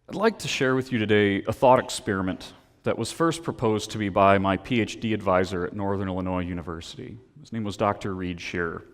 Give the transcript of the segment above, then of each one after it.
I'd like to share with you today a thought experiment that was first proposed to me by my PhD advisor at Northern Illinois University. His name was Dr. Reed Shearer.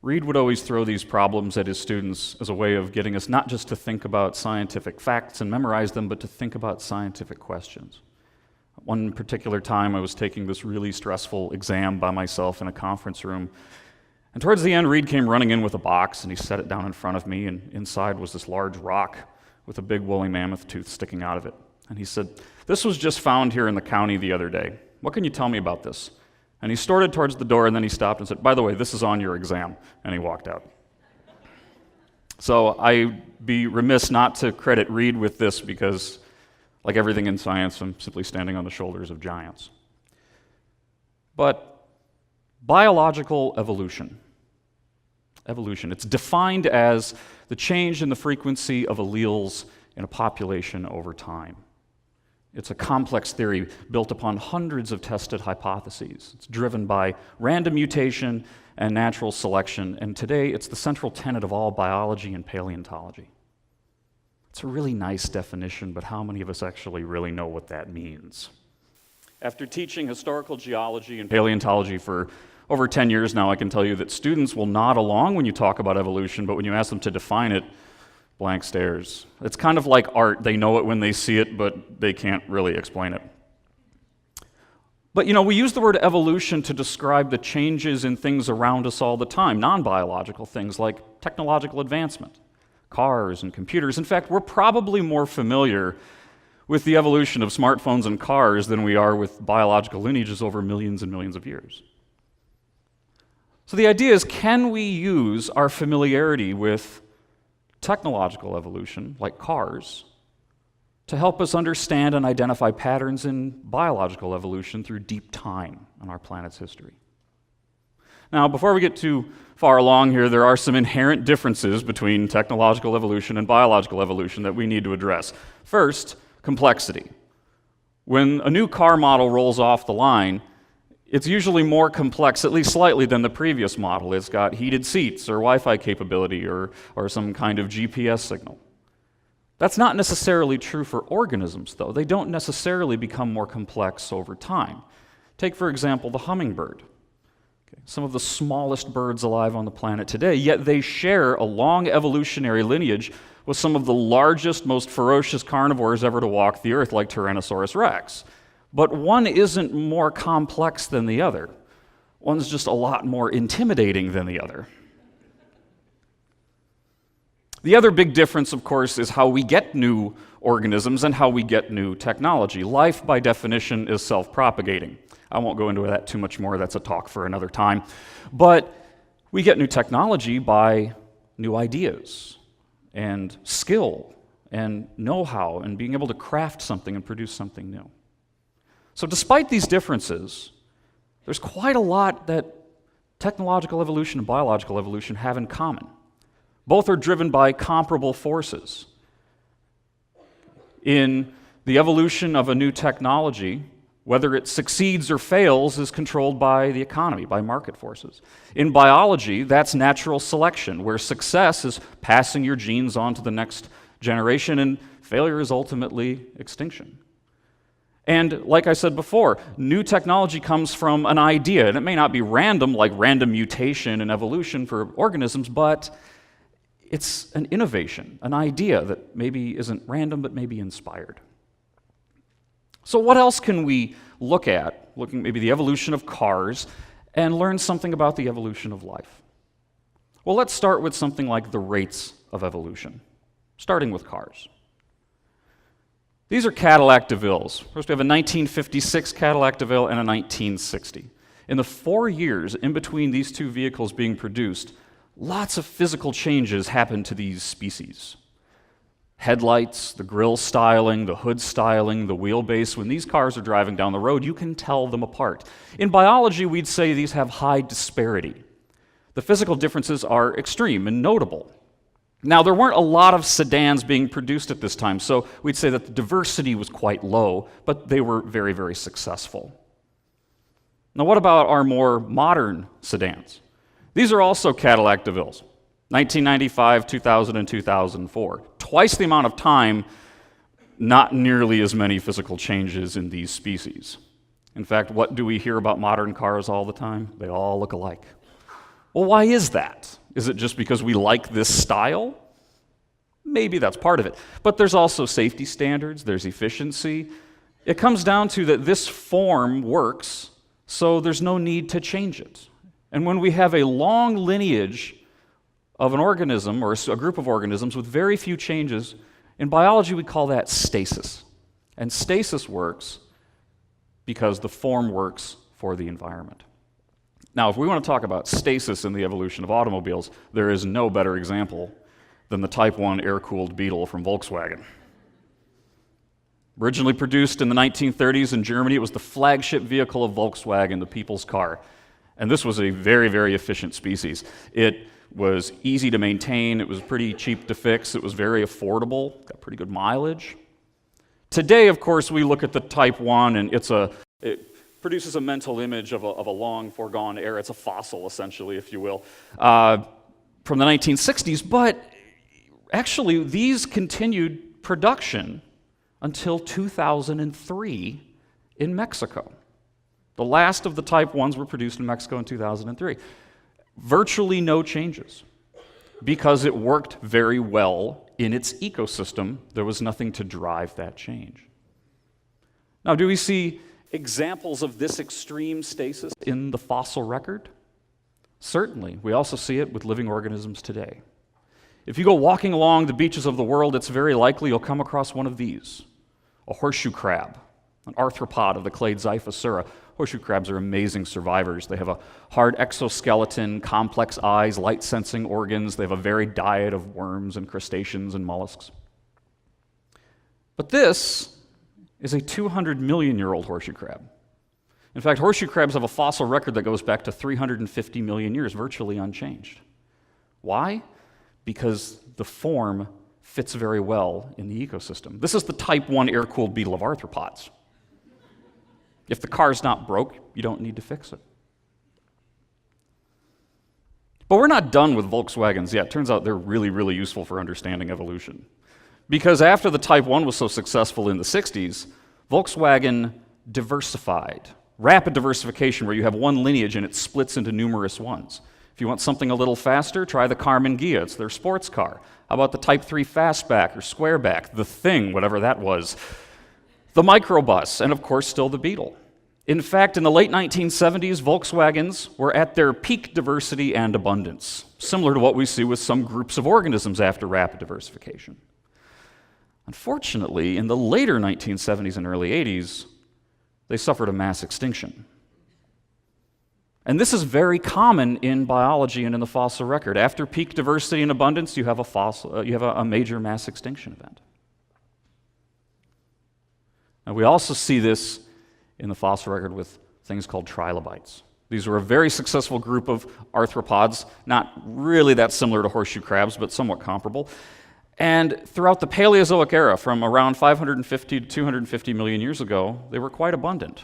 Reed would always throw these problems at his students as a way of getting us not just to think about scientific facts and memorize them, but to think about scientific questions. One particular time I was taking this really stressful exam by myself in a conference room, and towards the end Reed came running in with a box and he set it down in front of me, and inside was this large rock with a big woolly mammoth tooth sticking out of it. And he said, "This was just found here in the county the other day. What can you tell me about this?" And he started towards the door, and then he stopped and said, "By the way, this is on your exam." And he walked out. So I'd be remiss not to credit Reed with this because, like everything in science, I'm simply standing on the shoulders of giants. But biological evolution, it's defined as the change in the frequency of alleles in a population over time. It's a complex theory built upon hundreds of tested hypotheses. It's driven by random mutation and natural selection, and today it's the central tenet of all biology and paleontology. It's a really nice definition, but how many of us actually really know what that means? After teaching historical geology and paleontology for over 10 years now, I can tell you that students will nod along when you talk about evolution, but when you ask them to define it, blank stares. It's kind of like art. They know it when they see it, but they can't really explain it. But we use the word evolution to describe the changes in things around us all the time, non-biological things like technological advancement, cars and computers. In fact, we're probably more familiar with the evolution of smartphones and cars than we are with biological lineages over millions and millions of years. So the idea is, can we use our familiarity with technological evolution, like cars, to help us understand and identify patterns in biological evolution through deep time in our planet's history? Now, before we get too far along here, there are some inherent differences between technological evolution and biological evolution that we need to address. First, complexity. When a new car model rolls off the line, it's usually more complex, at least slightly, than the previous model. It's got heated seats or Wi-Fi capability or some kind of GPS signal. That's not necessarily true for organisms, though. They don't necessarily become more complex over time. Take, for example, the hummingbird. Some of the smallest birds alive on the planet today, yet they share a long evolutionary lineage with some of the largest, most ferocious carnivores ever to walk the earth, like Tyrannosaurus rex. But one isn't more complex than the other. One's just a lot more intimidating than the other. The other big difference, of course, is how we get new organisms and how we get new technology. Life, by definition, is self-propagating. I won't go into that too much more. That's a talk for another time. But we get new technology by new ideas and skill and know-how and being able to craft something and produce something new. So despite these differences, there's quite a lot that technological evolution and biological evolution have in common. Both are driven by comparable forces. In the evolution of a new technology, whether it succeeds or fails is controlled by the economy, by market forces. In biology, that's natural selection, where success is passing your genes on to the next generation, and failure is ultimately extinction. And like I said before, new technology comes from an idea, and it may not be random, like random mutation and evolution for organisms, but it's an innovation, an idea that maybe isn't random, but maybe inspired. So what else can we look at, looking maybe the evolution of cars, and learn something about the evolution of life? Well, let's start with something like the rates of evolution, starting with cars. These are Cadillac DeVilles. First, we have a 1956 Cadillac DeVille and a 1960. In the 4 years in between these two vehicles being produced, lots of physical changes happened to these species. Headlights, the grille styling, the hood styling, the wheelbase. When these cars are driving down the road, you can tell them apart. In biology, we'd say these have high disparity. The physical differences are extreme and notable. Now, there weren't a lot of sedans being produced at this time, so we'd say that the diversity was quite low, but they were very, very successful. Now, what about our more modern sedans? These are also Cadillac DeVilles, 1995, 2000, and 2004. Twice the amount of time not nearly as many physical changes in these species. In fact, what do we hear about modern cars all the time? They all look alike. Well, why is that? Is it just because we like this style? Maybe that's part of it. But there's also safety standards, there's efficiency. It comes down to that this form works, so there's no need to change it. And when we have a long lineage of an organism or a group of organisms with very few changes, in biology we call that stasis. And stasis works because the form works for the environment. Now, if we want to talk about stasis in the evolution of automobiles, there is no better example than the Type 1 air-cooled Beetle from Volkswagen. Originally produced in the 1930s in Germany, it was the flagship vehicle of Volkswagen, the people's car. And this was a very, very efficient species. It was easy to maintain, it was pretty cheap to fix, it was very affordable, got pretty good mileage. Today, of course, we look at the Type 1 and it produces a mental image of a long foregone era. It's a fossil, essentially, if you will, from the 1960s. But actually, these continued production until 2003 in Mexico. The last of the Type 1s were produced in Mexico in 2003. Virtually no changes because it worked very well in its ecosystem. There was nothing to drive that change. Now, do we see examples of this extreme stasis in the fossil record? Certainly. We also see it with living organisms today. If you go walking along the beaches of the world, it's very likely you'll come across one of these. A horseshoe crab, an arthropod of the clade Xiphosaura. Horseshoe crabs are amazing survivors. They have a hard exoskeleton, complex eyes, light-sensing organs. They have a varied diet of worms and crustaceans and mollusks. But this is a 200-million-year-old horseshoe crab. In fact, horseshoe crabs have a fossil record that goes back to 350 million years, virtually unchanged. Why? Because the form fits very well in the ecosystem. This is the Type 1 air-cooled beetle of arthropods. If the car's not broke, you don't need to fix it. But we're not done with Volkswagens yet. Turns out they're really, really useful for understanding evolution. Because after the Type 1 was so successful in the 60s, Volkswagen diversified. Rapid diversification, where you have one lineage and it splits into numerous ones. If you want something a little faster, try the Karmann Ghia. It's their sports car. How about the Type 3 Fastback or Squareback, the Thing, whatever that was, the Microbus, and of course still the Beetle. In fact, in the late 1970s, Volkswagens were at their peak diversity and abundance, similar to what we see with some groups of organisms after rapid diversification. Unfortunately, in the later 1970s and early 80s, they suffered a mass extinction. And this is very common in biology and in the fossil record. After peak diversity and abundance, you have a major mass extinction event. Now, we also see this in the fossil record with things called trilobites. These were a very successful group of arthropods, not really that similar to horseshoe crabs, but somewhat comparable. And throughout the Paleozoic era, from around 550 to 250 million years ago, they were quite abundant.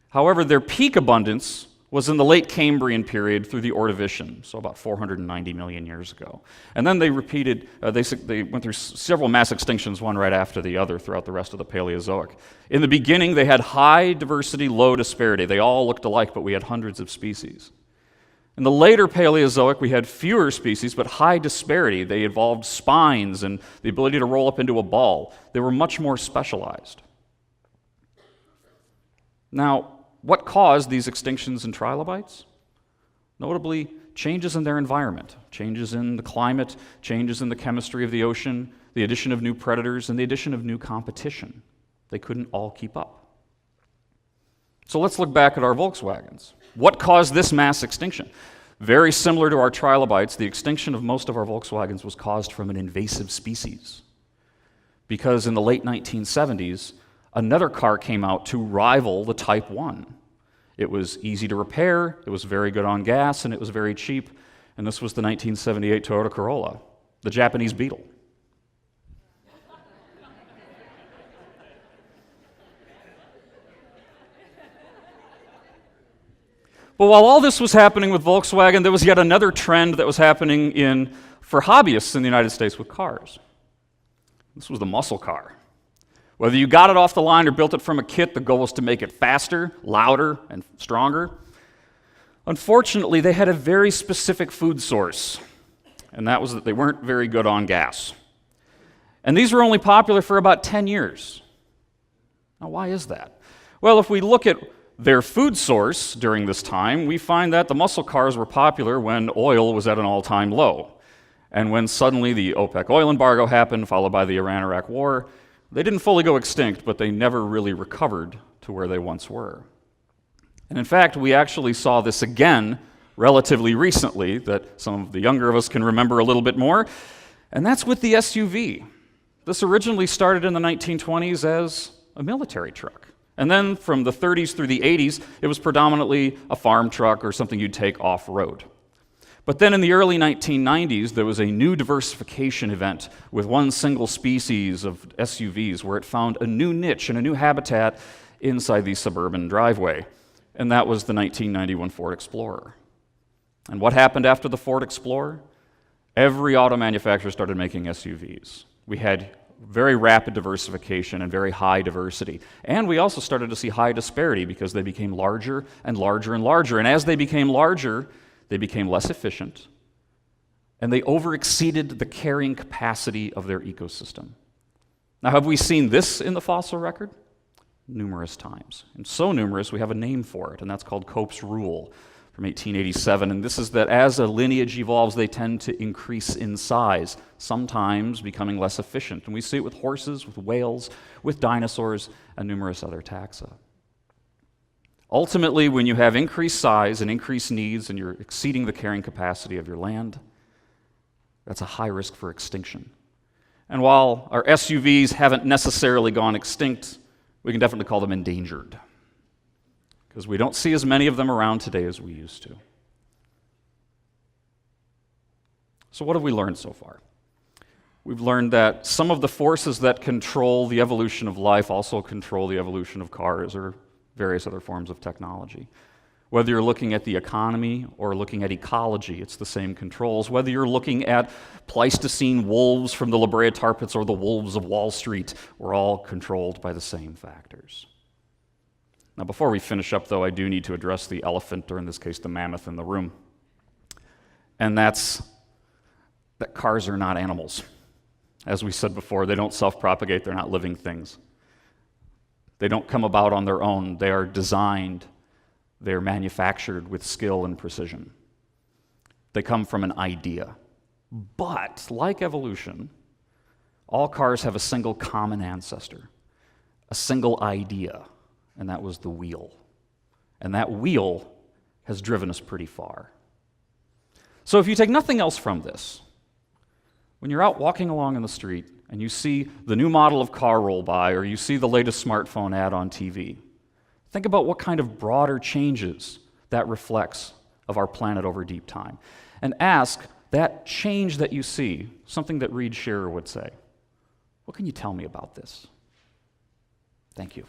However, their peak abundance was in the late Cambrian period through the Ordovician, so about 490 million years ago. And then they repeated, they went through several mass extinctions, one right after the other, throughout the rest of the Paleozoic. In the beginning, they had high diversity, low disparity. They all looked alike, but we had hundreds of species. In the later Paleozoic, we had fewer species, but high disparity. They evolved spines and the ability to roll up into a ball. They were much more specialized. Now, what caused these extinctions in trilobites? Notably, changes in their environment, changes in the climate, changes in the chemistry of the ocean, the addition of new predators, and the addition of new competition. They couldn't all keep up. So let's look back at our Volkswagens. What caused this mass extinction? Very similar to our trilobites, the extinction of most of our Volkswagens was caused from an invasive species. Because in the late 1970s, another car came out to rival the Type 1. It was easy to repair, it was very good on gas, and it was very cheap. And this was the 1978 Toyota Corolla, the Japanese Beetle. But while all this was happening with Volkswagen, there was yet another trend that was happening for hobbyists in the United States with cars. This was the muscle car. Whether you got it off the line or built it from a kit, the goal was to make it faster, louder, and stronger. Unfortunately, they had a very specific food source, and that was that they weren't very good on gas. And these were only popular for about 10 years. Now, why is that? Well, if we look at their food source during this time, we find that the muscle cars were popular when oil was at an all-time low. And when suddenly the OPEC oil embargo happened, followed by the Iran-Iraq war, they didn't fully go extinct, but they never really recovered to where they once were. And in fact, we actually saw this again relatively recently, that some of the younger of us can remember a little bit more, and that's with the SUV. This originally started in the 1920s as a military truck. And then from the 30s through the 80s, it was predominantly a farm truck or something you'd take off-road. But then in the early 1990s, there was a new diversification event with one single species of SUVs where it found a new niche and a new habitat inside the suburban driveway. And that was the 1991 Ford Explorer. And what happened after the Ford Explorer? Every auto manufacturer started making SUVs. We had very rapid diversification and very high diversity. And we also started to see high disparity because they became larger and larger and larger. And as they became larger, they became less efficient, and they overexceeded the carrying capacity of their ecosystem. Now, have we seen this in the fossil record? Numerous times. And so numerous, we have a name for it, and that's called Cope's rule from 1887. And this is that as a lineage evolves, they tend to increase in size, sometimes becoming less efficient. And we see it with horses, with whales, with dinosaurs, and numerous other taxa. Ultimately, when you have increased size and increased needs and you're exceeding the carrying capacity of your land, that's a high risk for extinction. And while our SUVs haven't necessarily gone extinct, we can definitely call them endangered, because we don't see as many of them around today as we used to. So what have we learned so far? We've learned that some of the forces that control the evolution of life also control the evolution of cars or various other forms of technology. Whether you're looking at the economy or looking at ecology, it's the same controls. Whether you're looking at Pleistocene wolves from the La Brea tar pits or the wolves of Wall Street, we're all controlled by the same factors. Now, before we finish up, though, I do need to address the elephant, or in this case, the mammoth in the room. And that's that cars are not animals. As we said before, they don't self-propagate, they're not living things. They don't come about on their own. They are designed, they're manufactured with skill and precision. They come from an idea. But, like evolution, all cars have a single common ancestor, a single idea, and that was the wheel. And that wheel has driven us pretty far. So if you take nothing else from this, when you're out walking along in the street and you see the new model of car roll by, or you see the latest smartphone ad on TV, think about what kind of broader changes that reflects of our planet over deep time. And ask that change that you see, something that Reed Shearer would say, what can you tell me about this? Thank you.